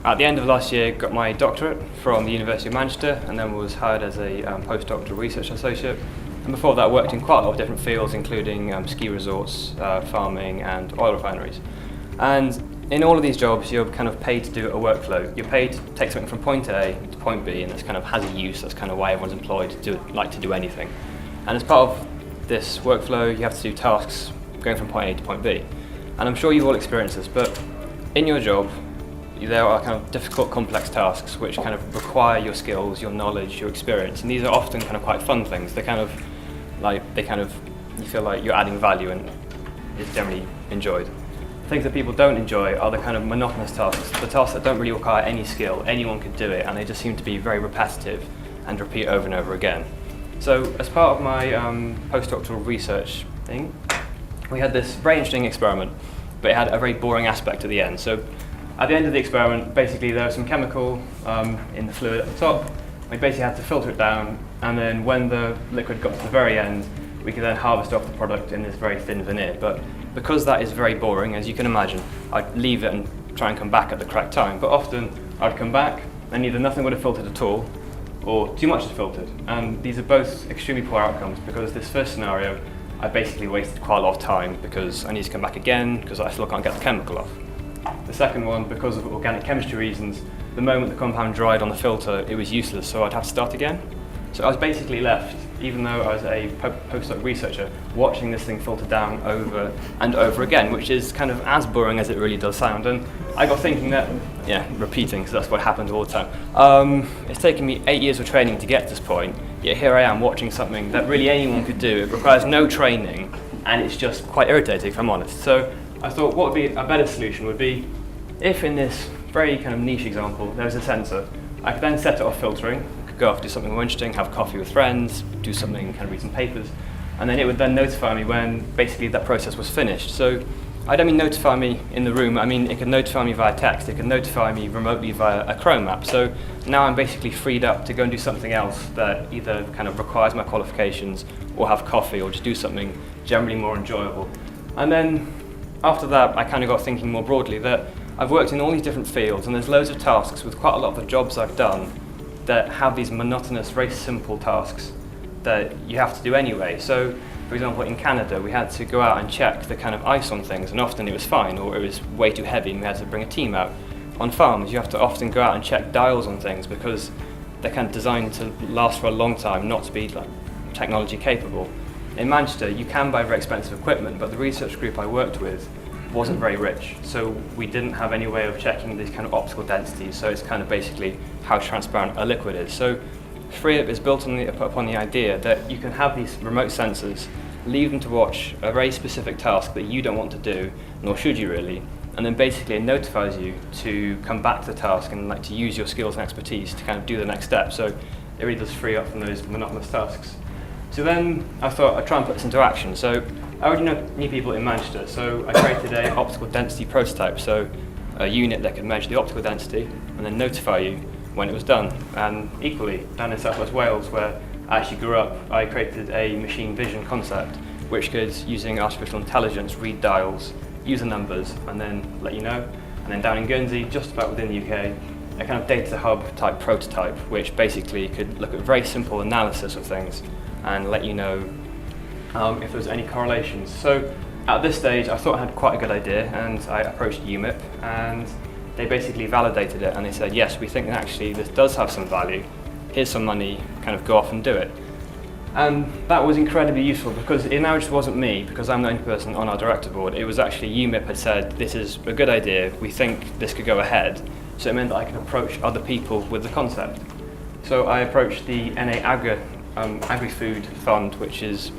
At the end of last year, got my doctorate from the University of Manchester and then was hired as a postdoctoral research associate. And before that, worked in quite a lot of different fields, including ski resorts, farming and oil refineries. And in all of these jobs, you're kind of paid to do a workflow. You're paid to take something from point A to point B, and this kind of has a use. That's kind of why everyone's employed to do anything. And as part of this workflow, you have to do tasks going from point A to point B. And I'm sure you've all experienced this, but in your job, there are kind of difficult, complex tasks which kind of require your skills, your knowledge, your experience, and these are often kind of quite fun things. You feel like you're adding value and it's generally enjoyed. Things that people don't enjoy are the kind of monotonous tasks, the tasks that don't really require any skill. Anyone could do it, and they just seem to be very repetitive and repeat over and over again. So as part of my postdoctoral research thing, we had this very interesting experiment, but it had a very boring aspect at the end. So at the end of the experiment, basically there was some chemical in the fluid at the top. We basically had to filter it down, and then when the liquid got to the very end, we could then harvest off the product in this very thin veneer. But because that is very boring, as you can imagine, I'd leave it and try and come back at the correct time. But often I'd come back and either nothing would have filtered at all, or too much had filtered. And these are both extremely poor outcomes, because this first scenario, I basically wasted quite a lot of time because I need to come back again because I still can't get the chemical off. The second one, because of organic chemistry reasons, the moment the compound dried on the filter, it was useless, so I'd have to start again. So I was basically left, even though I was a postdoc researcher, watching this thing filter down over and over again, which is kind of as boring as it really does sound. And I got thinking that, repeating, because that's what happens all the time. It's taken me 8 years of training to get to this point, yet here I am watching something that really anyone could do. It requires no training, and it's just quite irritating, if I'm honest. So I thought what would be a better solution would be if in this very kind of niche example there was a sensor, I could then set it off filtering, I could go off, do something more interesting, have coffee with friends, do something, kind of read some papers, and then it would then notify me when basically that process was finished. So I don't mean notify me in the room, I mean it could notify me via text, it could notify me remotely via a Chrome app. So now I'm basically freed up to go and do something else that either kind of requires my qualifications or have coffee or just do something generally more enjoyable. And then after that, I kind of got thinking more broadly that I've worked in all these different fields, and there's loads of tasks with quite a lot of the jobs I've done that have these monotonous, very simple tasks that you have to do anyway. So, for example, in Canada, we had to go out and check the kind of ice on things, and often it was fine, or it was way too heavy, and we had to bring a team out. On farms, you have to often go out and check dials on things because they're kind of designed to last for a long time, not to be like technology capable. In Manchester, you can buy very expensive equipment, but the research group I worked with wasn't very rich, so we didn't have any way of checking these kind of optical densities, so it's kind of basically how transparent a liquid is. So FreeUp is built upon the idea that you can have these remote sensors, leave them to watch a very specific task that you don't want to do, nor should you really, and then basically it notifies you to come back to the task and like to use your skills and expertise to kind of do the next step. So it really does free up from those monotonous tasks. So then I thought I'd try and put this into action. So I already knew people in Manchester, so I created an optical density prototype, so a unit that could measure the optical density and then notify you when it was done. And equally, down in South West Wales, where I actually grew up, I created a machine vision concept, which could, using artificial intelligence, read dials, use the numbers, and then let you know. And then down in Guernsey, just about within the UK, a kind of data hub type prototype, which basically could look at very simple analysis of things and let you know if there's any correlations. So at this stage I thought I had quite a good idea, and I approached UMIP, and they basically validated it, and they said, yes, we think that actually this does have some value, here's some money, kind of go off and do it. And that was incredibly useful, because it now just wasn't me, because I'm the only person on our director board. It was actually UMIP had said, this is a good idea, we think this could go ahead. So it meant that I could approach other people with the concept. So I approached the NA Agri-Food Fund, which is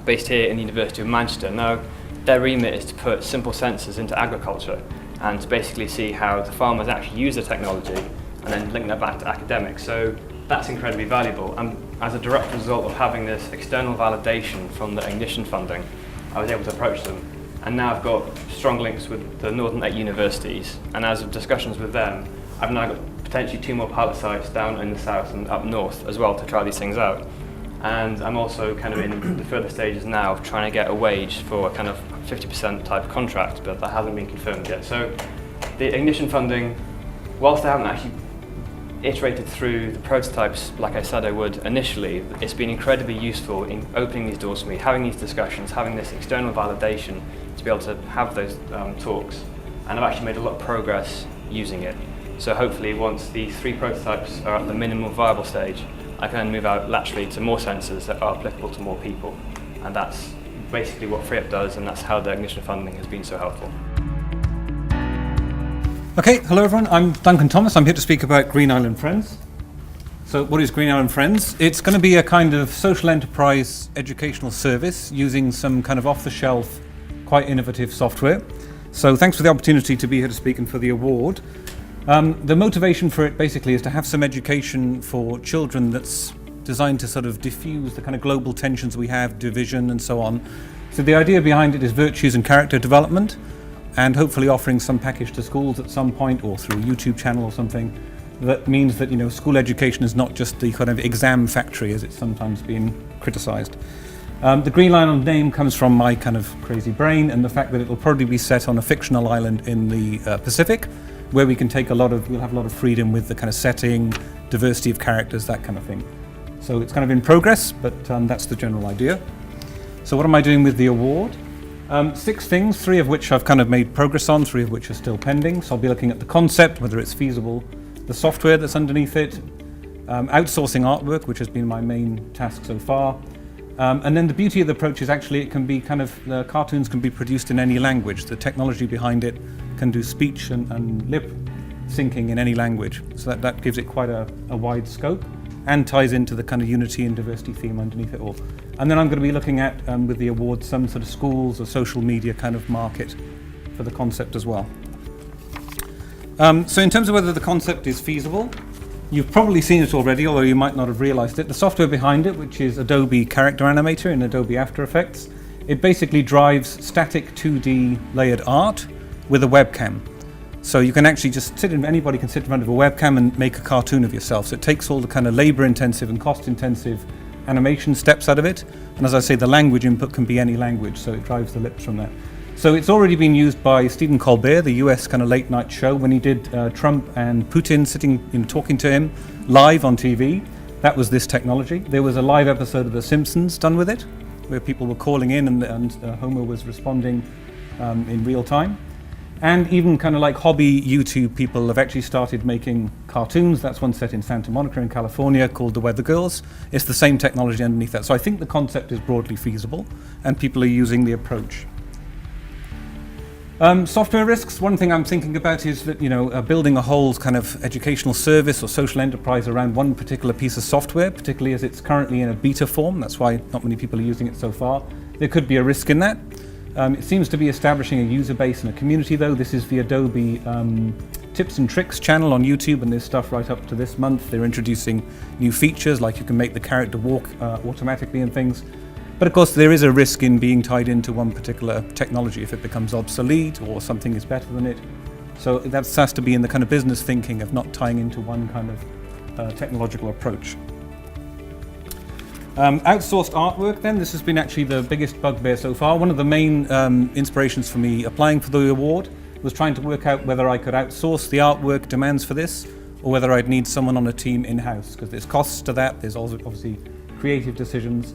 based here in the University of Manchester. Now, their remit is to put simple sensors into agriculture and to basically see how the farmers actually use the technology and then link that back to academics. So that's incredibly valuable. And as a direct result of having this external validation from the Ignition funding, I was able to approach them. And now I've got strong links with the Northern 8 universities. And as of discussions with them, I've now got potentially 2 more pilot sites down in the south and up north as well to try these things out. And I'm also kind of in the further stages now of trying to get a wage for a kind of 50% type contract, but that hasn't been confirmed yet. So the Ignition funding, whilst I haven't actually iterated through the prototypes like I said I would initially, it's been incredibly useful in opening these doors for me, having these discussions, having this external validation to be able to have those talks. And I've actually made a lot of progress using it. So hopefully once these 3 prototypes are at the minimum viable stage, I can then move out laterally to more sensors that are applicable to more people. And that's basically what FreeUp does, and that's how the Ignition funding has been so helpful. Okay, hello everyone, I'm Duncan Thomas. I'm here to speak about Green Island Friends. So what is Green Island Friends? It's going to be a kind of social enterprise educational service using some kind of off-the-shelf, quite innovative software. So thanks for the opportunity to be here to speak and for the award. The motivation for it basically is to have some education for children that's designed to sort of diffuse the kind of global tensions we have, division and so on. So the idea behind it is virtues and character development, and hopefully offering some package to schools at some point or through a YouTube channel or something. That means that, you know, school education is not just the kind of exam factory as it's sometimes been criticised. The Green Island name comes from my kind of crazy brain and the fact that it will probably be set on a fictional island in the Pacific, where we can take we'll have a lot of freedom with the kind of setting, diversity of characters, that kind of thing. So it's kind of in progress, but that's the general idea. So what am I doing with the award? 6 things, 3 of which I've kind of made progress on, 3 of which are still pending. So I'll be looking at the concept, whether it's feasible, the software that's underneath it, outsourcing artwork, which has been my main task so far. And then the beauty of the approach is actually it can be the cartoons can be produced in any language. The technology behind it can do speech and lip syncing in any language. So that gives it quite a wide scope and ties into the kind of unity and diversity theme underneath it all. And then I'm going to be looking at, with the award, some sort of schools or social media kind of market for the concept as well. So in terms of whether the concept is feasible, you've probably seen it already, although you might not have realized it. The software behind it, which is Adobe Character Animator in Adobe After Effects, it basically drives static 2D layered art with a webcam. So you can actually anybody can sit in front of a webcam and make a cartoon of yourself. So it takes all the kind of labor-intensive and cost-intensive animation steps out of it. And as I say, the language input can be any language, so it drives the lips from that. So it's already been used by Stephen Colbert, the US kind of late night show, when he did Trump and Putin sitting, talking to him live on TV. That was this technology. There was a live episode of The Simpsons done with it, where people were calling in and Homer was responding in real time. And even kind of like hobby YouTube people have actually started making cartoons. That's one set in Santa Monica in California called The Weather Girls. It's the same technology underneath that. So I think the concept is broadly feasible and people are using the approach. Software risks, one thing I'm thinking about is that, building a whole kind of educational service or social enterprise around one particular piece of software, particularly as it's currently in a beta form, that's why not many people are using it so far. There could be a risk in that. It seems to be establishing a user base and a community though. This is the Adobe Tips and Tricks channel on YouTube, and there's stuff right up to this month. They're introducing new features, like you can make the character walk automatically and things. But of course there is a risk in being tied into one particular technology if it becomes obsolete or something is better than it. So that has to be in the kind of business thinking of not tying into one kind of technological approach. Outsourced artwork then, this has been actually the biggest bugbear so far. One of the main inspirations for me applying for the award was trying to work out whether I could outsource the artwork demands for this or whether I'd need someone on a team in-house, because there's costs to that, there's also obviously creative decisions.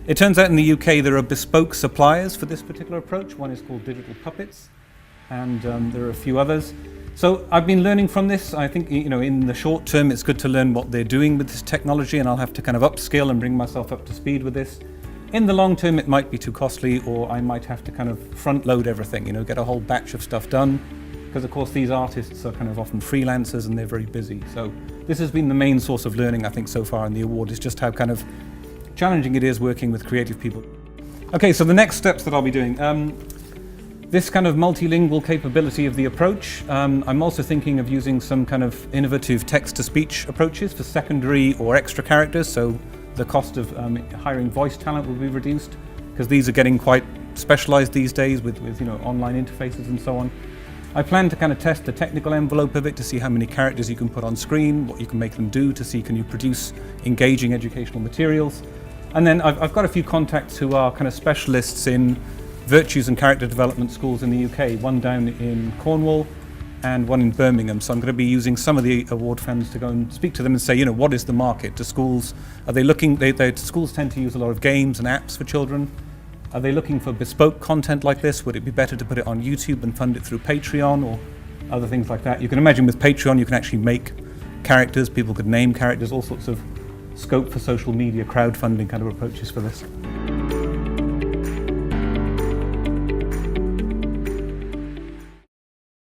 It turns out in the UK there are bespoke suppliers for this particular approach. One is called Digital Puppets, and there are a few others. So I've been learning from this. I think, in the short term it's good to learn what they're doing with this technology, and I'll have to kind of upskill and bring myself up to speed with this. In the long term it might be too costly, or I might have to kind of front load everything, get a whole batch of stuff done, because of course these artists are kind of often freelancers and they're very busy. So this has been the main source of learning I think so far in the award, is just how kind of challenging it is working with creative people. Okay, so the next steps that I'll be doing. This kind of multilingual capability of the approach. I'm also thinking of using some kind of innovative text-to-speech approaches for secondary or extra characters, so the cost of hiring voice talent will be reduced, because these are getting quite specialized these days with online interfaces and so on. I plan to kind of test the technical envelope of it to see how many characters you can put on screen, what you can make them do, to see can you produce engaging educational materials. And then I've got a few contacts who are kind of specialists in virtues and character development schools in the UK, one down in Cornwall and one in Birmingham. So I'm going to be using some of the award funds to go and speak to them and say, you know, what is the market? Do schools, are they looking, schools tend to use a lot of games and apps for children. Are they looking for bespoke content like this? Would it be better to put it on YouTube and fund it through Patreon or other things like that? You can imagine with Patreon you can actually make characters, people could name characters, all sorts of scope for social media crowdfunding kind of approaches for this.